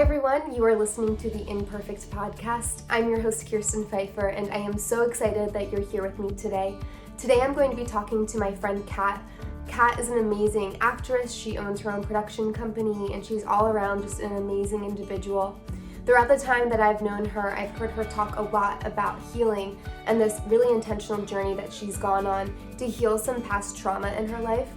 everyone, you are listening to the Imperfect Podcast. I'm your host, Kirsten Pfeiffer, and I am so excited that you're here with me today. Today I'm going to be talking to my friend Kat. Kat is an amazing actress. She owns her own production company, and she's all around just an amazing individual. Throughout the time that I've known her, I've heard her talk a lot about healing and this really intentional journey that she's gone on to heal some past trauma in her life.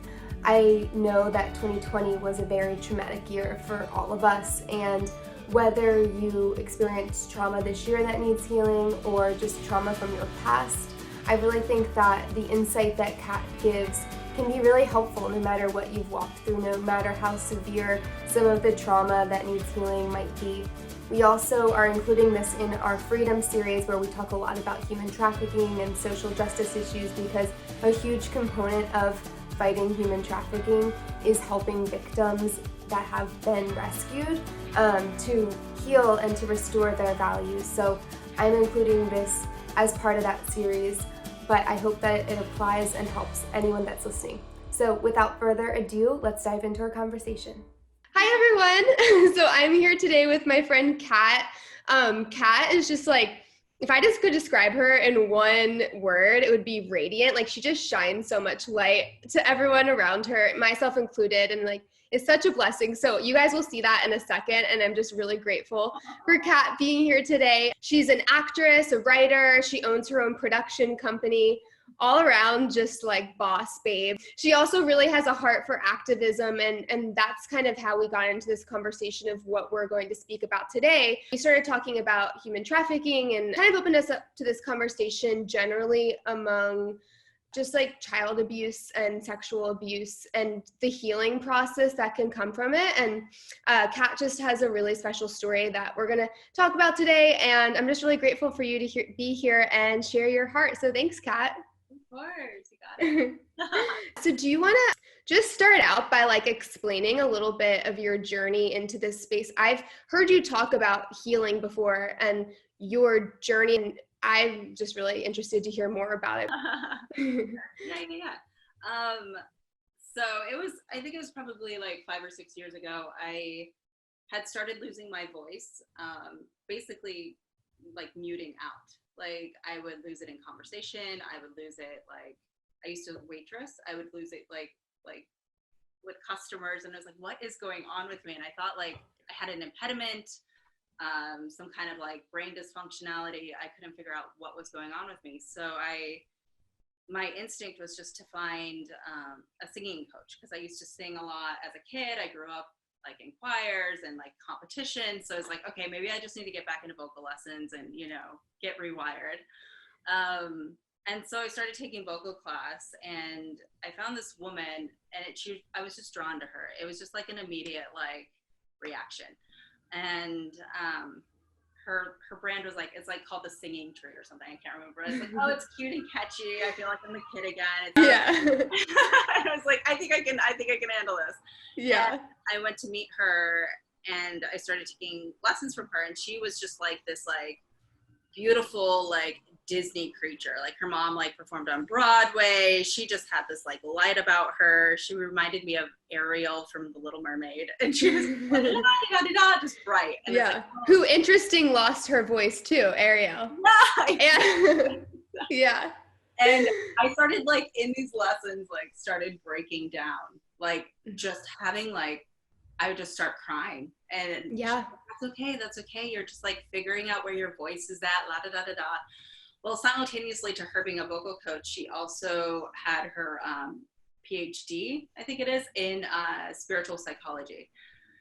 I know that 2020 was a very traumatic year for all of us, and whether you experienced trauma this year that needs healing or just trauma from your past, I really think that the insight that Kat gives can be really helpful no matter what you've walked through, no matter how severe some of the trauma that needs healing might be. We also are including this in our Freedom series where we talk a lot about human trafficking and social justice issues, because a huge component of fighting human trafficking is helping victims that have been rescued to heal and to restore their values. So I'm including this as part of that series, but I hope that it applies and helps anyone that's listening. So without further ado, let's dive into our conversation. Hi everyone! So I'm here today with my friend Kat. Kat is just like, if I just could describe her in one word, it would be radiant. Like, she just shines so much light to everyone around her, myself included, and like, it's such a blessing. So you guys will see that in a second, and I'm just really grateful for Kat being here today. She's an actress, a writer, she owns her own production company, all around just like boss babe. She also really has a heart for activism, and that's kind of how we got into this conversation of what we're going to speak about today. We started talking about human trafficking and kind of opened us up to this conversation generally among just like child abuse and sexual abuse and the healing process that can come from it. And Kat just has a really special story that we're gonna talk about today, and I'm just really grateful for you to be here and share your heart. So thanks, Kat. Of course, you got it. So do you want to just start out by like explaining a little bit of your journey into this space? I've heard you talk about healing before and your journey, and I'm just really interested to hear more about it. Yeah. So I think it was probably like 5 or 6 years ago, I had started losing my voice, basically like muting out. Like, I would lose it in conversation. I would lose it, like, I used to waitress. I would lose it like with customers, and I was like, what is going on with me? And I thought like I had an impediment, some kind of like brain dysfunctionality. I couldn't figure out what was going on with me. So my instinct was just to find a singing coach, because I used to sing a lot as a kid. I grew up like in choirs and like competition. So it's like, okay, maybe I just need to get back into vocal lessons and, get rewired. And so I started taking vocal class, and I found this woman, and I was just drawn to her. It was just like an immediate like reaction. And her brand was like, it's like called the Singing Tree or something. I can't remember. It's like, oh, it's cute and catchy. I feel like I'm a kid again. Yeah. I was like, I think I can handle this. Yeah. And I went to meet her, and I started taking lessons from her, and she was just like this like beautiful like Disney creature. Like, her mom like performed on Broadway. She just had this like light about her. She reminded me of Ariel from The Little Mermaid, and she was like, just bright. And yeah. like, oh. Who interesting lost her voice too, Ariel. Yeah. And I started like in these lessons, like started breaking down, like just having like, I would just start crying, and yeah, that's okay. You're just like figuring out where your voice is at, la da da da da. Well, simultaneously to her being a vocal coach, she also had her PhD, I think it is, in spiritual psychology.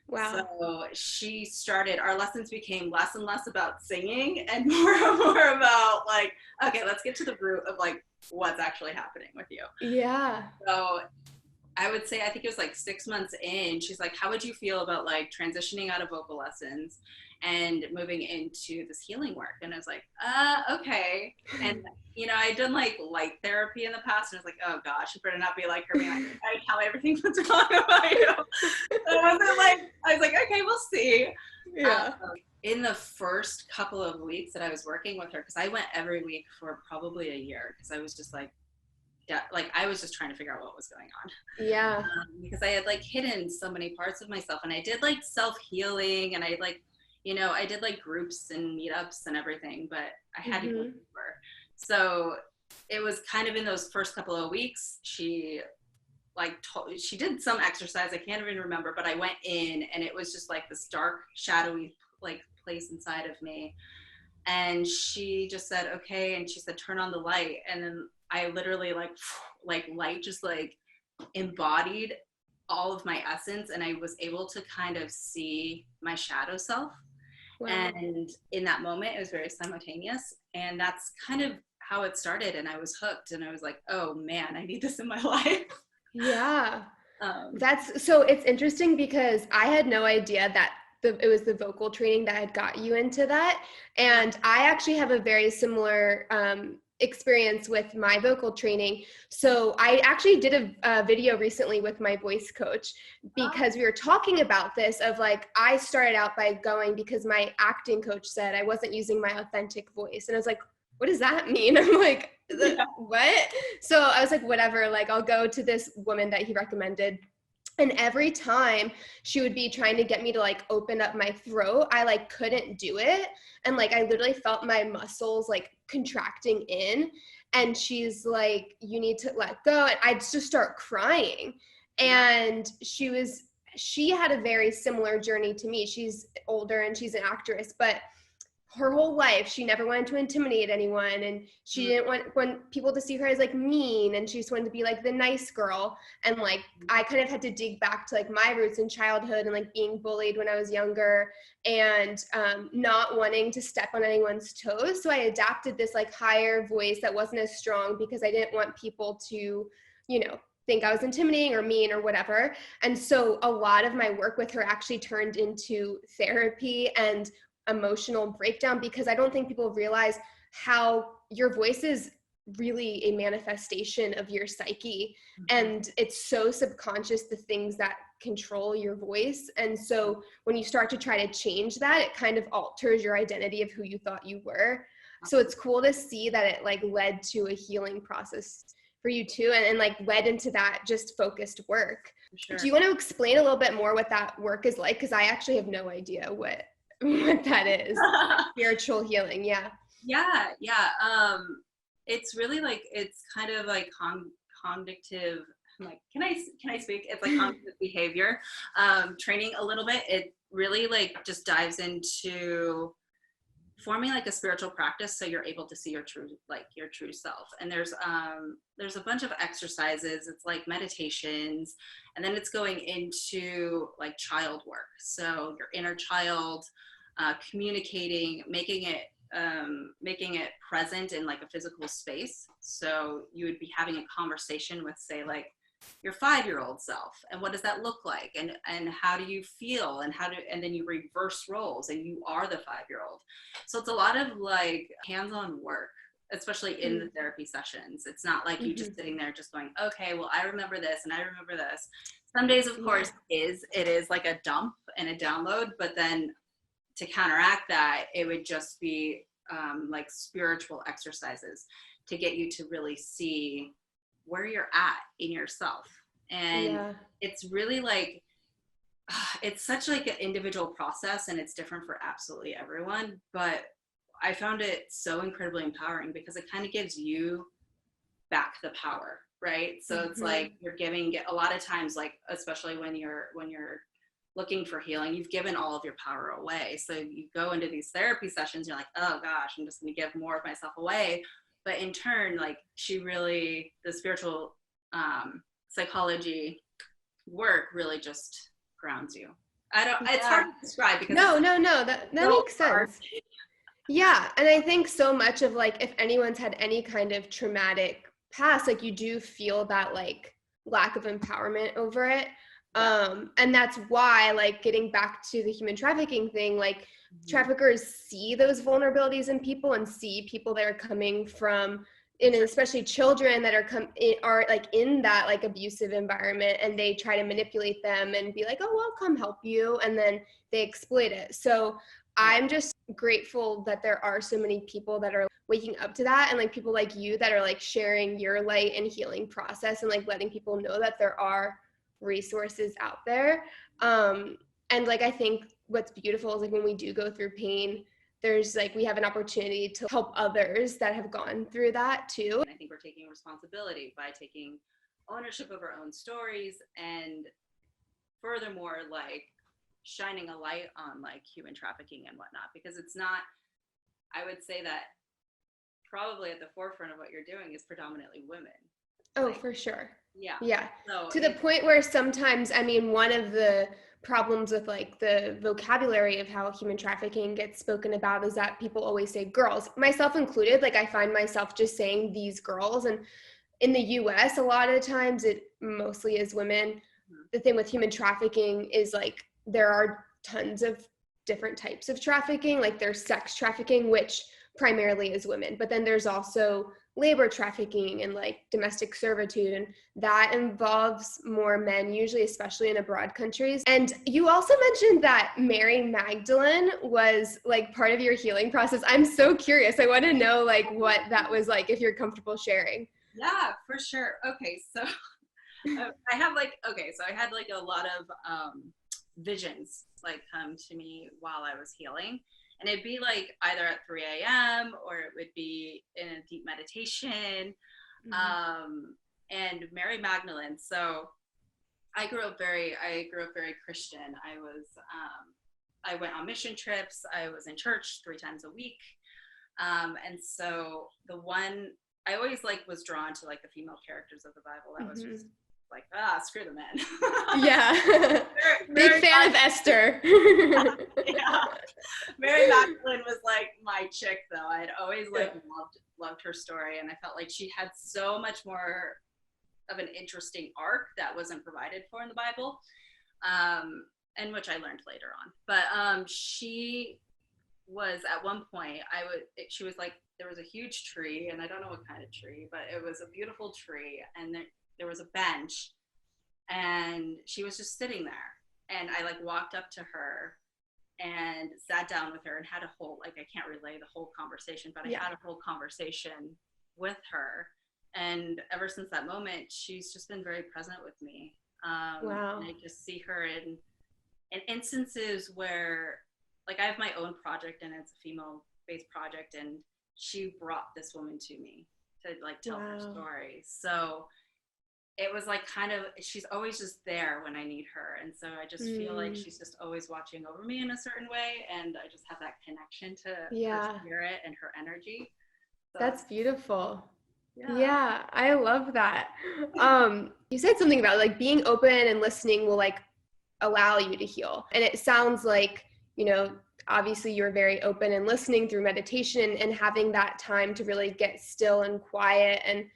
Wow. So she started, our lessons became less and less about singing and more and more about like, okay, let's get to the root of like what's actually happening with you. Yeah. So I would say, I think it was like 6 months in, she's like, how would you feel about like transitioning out of vocal lessons and moving into this healing work? And I was like, okay. And, I'd done like light therapy in the past, and I was like, oh gosh, you better not be like her being like, I tell everything that's wrong about you. So I was like, okay, we'll see. Yeah. In the first couple of weeks that I was working with her, because I went every week for probably a year, because I was just like I was just trying to figure out what was going on. Yeah. Because I had like hidden so many parts of myself, and I did like self-healing, and I like I did like groups and meetups and everything, but I had to go Mm-hmm. deeper. So it was kind of in those first couple of weeks, she did some exercise. I can't even remember, but I went in and it was just like this dark, shadowy like place inside of me. And she just said, okay. And she said, turn on the light. And then I literally like light just like embodied all of my essence. And I was able to kind of see my shadow self. Wow. And in that moment, it was very simultaneous. And that's kind of how it started. And I was hooked and I was like, oh man, I need this in my life. Yeah. Um, That's so it's interesting because I had no idea that it was the vocal training that had got you into that. yeah. And I actually have a very similar experience with my vocal training. So I actually did a video recently with my voice coach because we were talking about this of like, I started out by going because my acting coach said I wasn't using my authentic voice. And I was like, what does that mean? I'm like, Yeah. what? So I was like, whatever, like I'll go to this woman that he recommended. And every time she would be trying to get me to like open up my throat, I like couldn't do it. And like I literally felt my muscles like contracting in. And she's like, you need to let go. And I'd just start crying. And she had a very similar journey to me. She's older and she's an actress, but her whole life she never wanted to intimidate anyone, and she didn't want people to see her as like mean, and she just wanted to be like the nice girl. And like I kind of had to dig back to like my roots in childhood and like being bullied when I was younger, and not wanting to step on anyone's toes. So I adapted this like higher voice that wasn't as strong because I didn't want people to, think I was intimidating or mean or whatever. And so a lot of my work with her actually turned into therapy and emotional breakdown, because I don't think people realize how your voice is really a manifestation of your psyche. And it's so subconscious, the things that control your voice. And so when you start to try to change that, it kind of alters your identity of who you thought you were. So it's cool to see that it like led to a healing process for you too, and like led into that just focused work. Sure. Do you want to explain a little bit more what that work is like? Because I actually have no idea what that is. Spiritual healing. Yeah. Yeah. It's really like, it's kind of like cognitive. I'm like, can I speak? It's like cognitive behavior training a little bit. It really like just dives into forming like a spiritual practice so you're able to see your true self. And there's a bunch of exercises. It's like meditations, and then it's going into like child work, so your inner child, communicating, making it present in like a physical space. So you would be having a conversation with, say, like your 5-year-old self, and what does that look like, and how do you feel, and then you reverse roles and you are the 5-year-old. So it's a lot of like hands-on work, especially in the therapy sessions. It's not like you just sitting there just going, okay, well, I remember this and I remember this. Some days, of course, it is like a dump and a download, but then to counteract that, it would just be like spiritual exercises to get you to really see where you're at in yourself. And it's really like, it's such like an individual process, and it's different for absolutely everyone. But I found it so incredibly empowering because it kind of gives you back the power, right? So it's like you're giving a lot of times, like especially when you're looking for healing, you've given all of your power away. So you go into these therapy sessions, you're like, oh gosh, I'm just going to give more of myself away. But in turn, like the spiritual psychology work really just grounds you. It's hard to describe because No, that makes sense. Yeah. And I think so much of like, if anyone's had any kind of traumatic past, like you do feel that like lack of empowerment over it. And that's why, like, getting back to the human trafficking thing, like traffickers see those vulnerabilities in people and see people that are coming from, and especially children that are like in that like abusive environment, and they try to manipulate them and be like, oh, I'll come help you, and then they exploit it. So I'm just grateful that there are so many people that are waking up to that, and like people like you that are like sharing your light and healing process, and like letting people know that there are resources out there. And like I think what's beautiful is like when we do go through pain, there's like, we have an opportunity to help others that have gone through that too. And I think we're taking responsibility by taking ownership of our own stories, and furthermore, like shining a light on like human trafficking and whatnot, because it's not, I would say that probably at the forefront of what you're doing is predominantly women. Oh, like, for sure. yeah. Yeah. So To the point where sometimes, I mean, one of the problems with like the vocabulary of how human trafficking gets spoken about is that people always say girls, myself included. Like I find myself just saying these girls, and in the US, a lot of times it mostly is women. mm-hmm. The thing with human trafficking is like there are tons of different types of trafficking. Like there's sex trafficking, which primarily is women, but then there's also labor trafficking and like domestic servitude, and that involves more men usually, especially in abroad countries. And you also mentioned that Mary Magdalene was like part of your healing process. I'm so curious. I want to know like what that was like, if you're comfortable sharing. Yeah, for sure. Okay, so I have like, okay, so I had like a lot of visions like come to me while I was healing. And it'd be like either at 3 a.m. or it would be in a deep meditation. And Mary Magdalene. So I grew up very Christian. I went on mission trips. I was in church 3 times a week. And so the one, I always like was drawn to like the female characters of the Bible. That was just like, screw the men. Yeah. Big fan of Esther. Yeah. Mary Magdalene was like my chick though. I'd always like loved her story, and I felt like she had so much more of an interesting arc that wasn't provided for in the Bible, and which I learned later on. But she was at one point, she was like, there was a huge tree, and I don't know what kind of tree, but it was a beautiful tree, and there was a bench, and she was just sitting there, and I like walked up to her and sat down with her and had a whole, like, I can't relay the whole conversation, but I had a whole conversation with her. And ever since that moment, she's just been very present with me. Wow. And I just see her in instances where, like, I have my own project, and it's a female-based project, and she brought this woman to me to like tell her story. So it was like kind of, she's always just there when I need her. And so I just feel like she's just always watching over me in a certain way. And I just have that connection to her spirit and her energy. So, that's beautiful. Yeah, I love that. You said something about like being open and listening will like allow you to heal. And it sounds like, you know, obviously you're very open and listening through meditation and having that time to really get still and quiet. And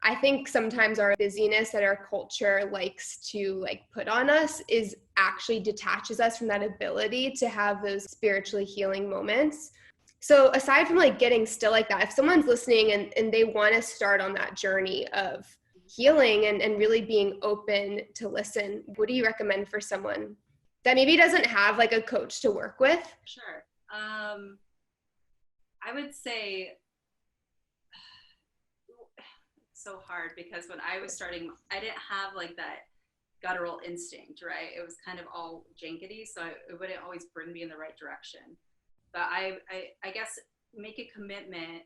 I think sometimes our busyness that our culture likes to like put on us is actually detaches us from that ability to have those spiritually healing moments. So aside from like getting still like that, if someone's listening and they want to start on that journey of healing and really being open to listen, what do you recommend for someone that maybe doesn't have like a coach to work with? Sure. I would say so hard, because when I was starting, I didn't have like that guttural instinct, right? It was kind of all jankety, so it wouldn't always bring me in the right direction. But I guess make a commitment.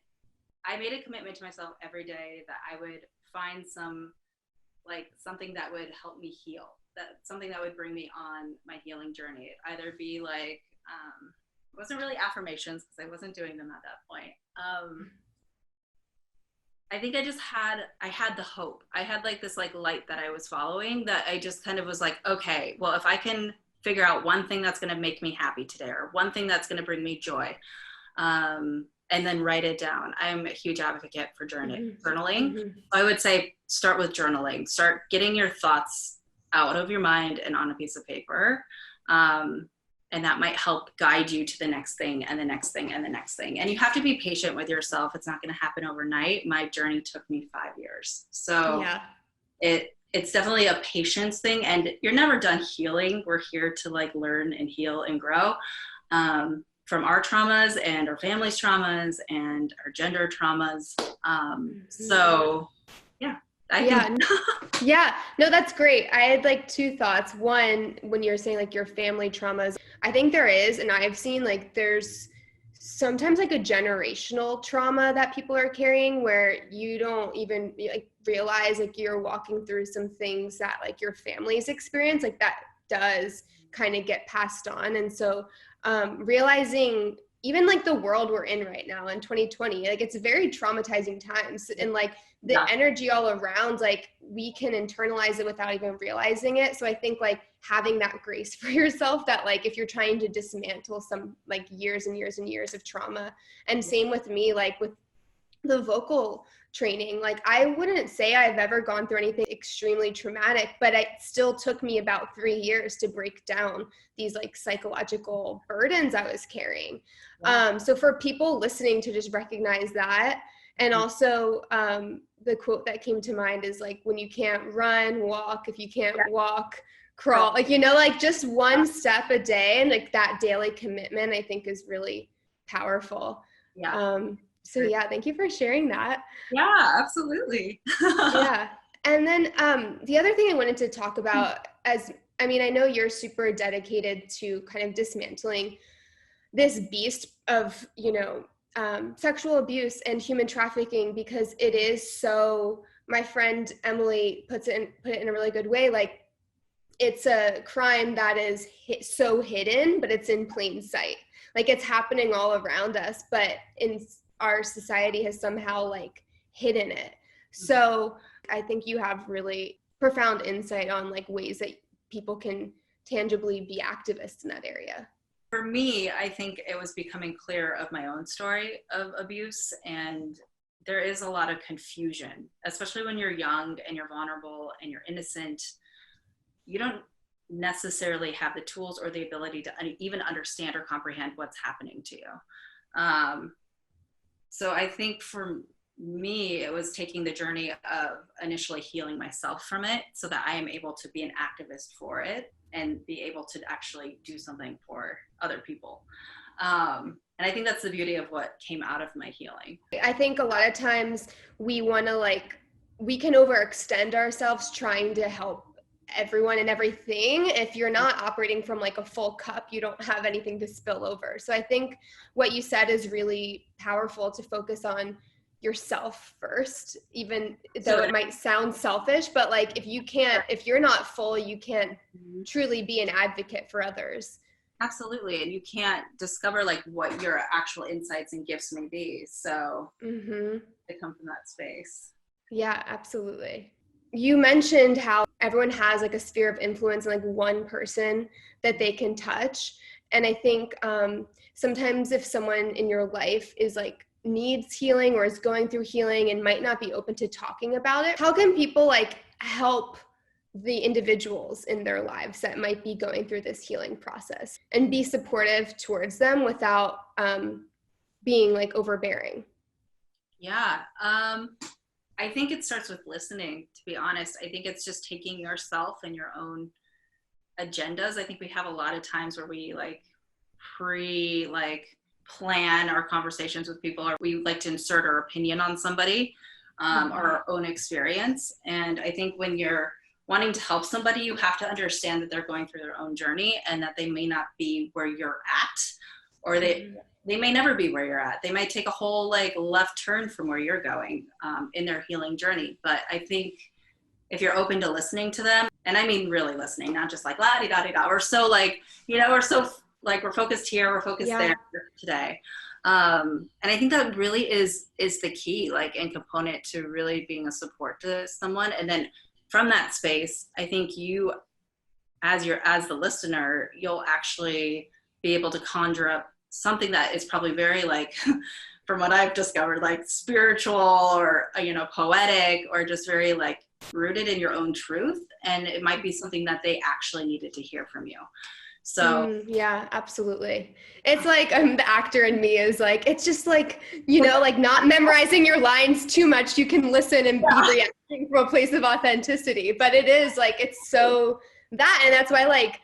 I made a commitment to myself every day that I would find something that would help me heal, something that would bring me on my healing journey. It'd either be like, it wasn't really affirmations because I wasn't doing them at that point. I think I had the hope. I had like this like light that I was following, that I just kind of was like, okay, well, if I can figure out one thing that's going to make me happy today, or one thing that's going to bring me joy, and then write it down. I'm a huge advocate for journaling. I would say start with journaling. Start getting your thoughts out of your mind and on a piece of paper. And that might help guide you to the next thing and the next thing and the next thing. And you have to be patient with yourself. It's not going to happen overnight. My journey took me 5 years. So it's definitely a patience thing, and you're never done healing. We're here to like learn and heal and grow from our traumas and our family's traumas and our gender traumas. So yeah, I Yeah. think. Yeah. No, that's great. I had like two thoughts. One, when you're saying like your family traumas, I think there is, and I've seen like there's sometimes like a generational trauma that people are carrying where you don't even like realize like you're walking through some things that like your family's experience, like that does kind of get passed on. And so realizing even like the world we're in right now in 2020, like it's very traumatizing times, and like the Yeah. energy all around, like we can internalize it without even realizing it. So I think like having that grace for yourself, that like if you're trying to dismantle some like years and years and years of trauma, and same with me, like with the vocal training, like I wouldn't say I've ever gone through anything extremely traumatic, but it still took me about 3 years to break down these like psychological burdens I was carrying. So for people listening to just recognize that. And also the quote that came to mind is like, when you can't run, walk. If you can't walk, crawl. Like, you know, like just one step a day, and like that daily commitment, I think is really powerful. Yeah. So yeah, thank you for sharing that. Yeah, absolutely. Yeah. And then the other thing I wanted to talk about, as I mean, I know you're super dedicated to kind of dismantling this beast of, you know, sexual abuse and human trafficking, because it is so, my friend Emily put it in a really good way, like it's a crime that is so hidden, but it's in plain sight. Like it's happening all around us, but in our society has somehow like hidden it. So I think you have really profound insight on like ways that people can tangibly be activists in that area. For me, I think it was becoming clear of my own story of abuse, and there is a lot of confusion, especially when you're young and you're vulnerable and you're innocent. You don't necessarily have the tools or the ability to even understand or comprehend what's happening to you. So I think for me, it was taking the journey of initially healing myself from it so that I am able to be an activist for it and be able to actually do something for other people. And I think that's the beauty of what came out of my healing. I think a lot of times we want to like, we can overextend ourselves trying to help everyone and everything. If you're not operating from like a full cup, you don't have anything to spill over. So I think what you said is really powerful, to focus on yourself first, even though it might sound selfish, but like if you're not full, you can't truly be an advocate for others. Absolutely. And you can't discover like what your actual insights and gifts may be. So they come from that space. Yeah, absolutely. You mentioned how everyone has like a sphere of influence and like one person that they can touch. And I think sometimes if someone in your life is like needs healing or is going through healing and might not be open to talking about it, how can people like help the individuals in their lives that might be going through this healing process and be supportive towards them without being like overbearing? Yeah. I think it starts with listening, to be honest. I think it's just taking yourself and your own agendas. I think we have a lot of times where we like plan our conversations with people, or we like to insert our opinion on somebody or our own experience. And I think when you're wanting to help somebody, you have to understand that they're going through their own journey and that they may not be where you're at, or they may never be where you're at. They might take a whole like left turn from where you're going in their healing journey. But I think if you're open to listening to them, and I mean really listening, not just like la di da di da, we're so like, you know, we're so like we're focused here, we're focused there today. And I think that really is the key, like, and component to really being a support to someone. And then from that space, I think you, as the listener, you'll actually be able to conjure up something that is probably very like, from what I've discovered, like spiritual or, you know, poetic, or just very like rooted in your own truth. And it might be something that they actually needed to hear from you. So yeah, absolutely. It's like the actor in me is like, it's just like, you know, like not memorizing your lines too much. You can listen and be reacting from a place of authenticity. But it is like, it's so that, and that's why like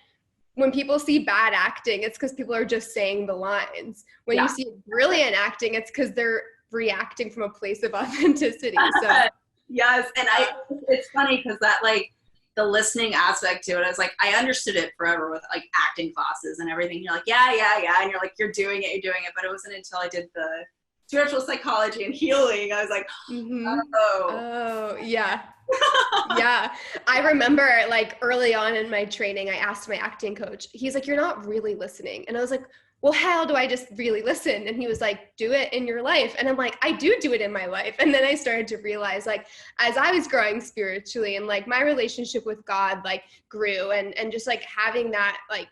when people see bad acting, it's because people are just saying the lines. When you see brilliant acting, it's because they're reacting from a place of authenticity. So Yes, and it's funny because that like the listening aspect to it, I was like, I understood it forever with like acting classes and everything. You're like, yeah, and you're like, you're doing it, but it wasn't until I did the spiritual psychology and healing, I was like, oh, Oh, yeah. Yeah. I remember like early on in my training, I asked my acting coach, he's like, you're not really listening. And I was like, well, how do I just really listen? And he was like, do it in your life. And I'm like, I do it in my life. And then I started to realize like, as I was growing spiritually and like my relationship with God, like grew and just like having that like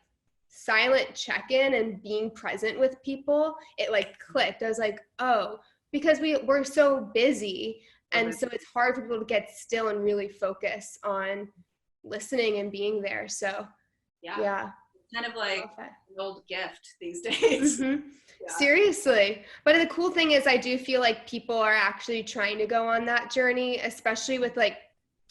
silent check-in and being present with people, it like clicked. I was like, oh, because we're so busy. And so it's hard for people to get still and really focus on listening and being there. So yeah. Kind of like an old gift these days. Mm-hmm. Yeah. Seriously. But the cool thing is I do feel like people are actually trying to go on that journey, especially with like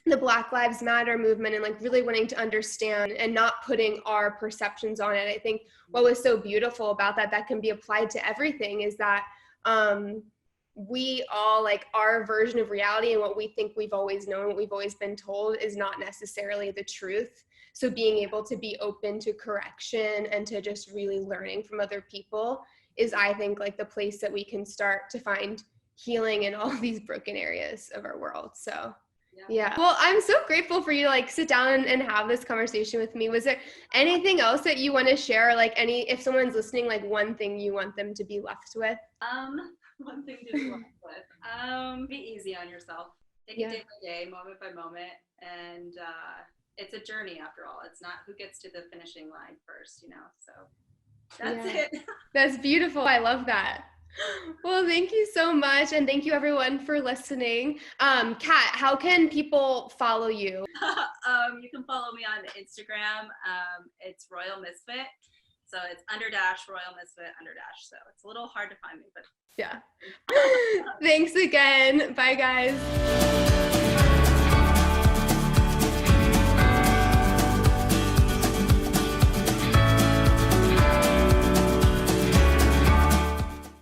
the Black Lives Matter movement and like really wanting to understand and not putting our perceptions on it. I think what was so beautiful about that can be applied to everything is that we all like our version of reality and what we think we've always known, what we've always been told is not necessarily the truth. So being able to be open to correction and to just really learning from other people is, I think, like the place that we can start to find healing in all these broken areas of our world. So yeah. Well, I'm so grateful for you to like sit down and have this conversation with me. Was there anything else that you want to share? Like if someone's listening, like one thing you want them to be left with? One thing to be left with. Be easy on yourself. Take it day by day, moment by moment. And it's a journey after all. It's not who gets to the finishing line first, so that's it. That's beautiful. I love that. Well, thank you so much. And thank you everyone for listening. Kat, how can people follow you? You can follow me on Instagram. It's Royal Misfit. So it's _ Royal Misfit _ So it's a little hard to find me, but yeah. Thanks again. Bye guys.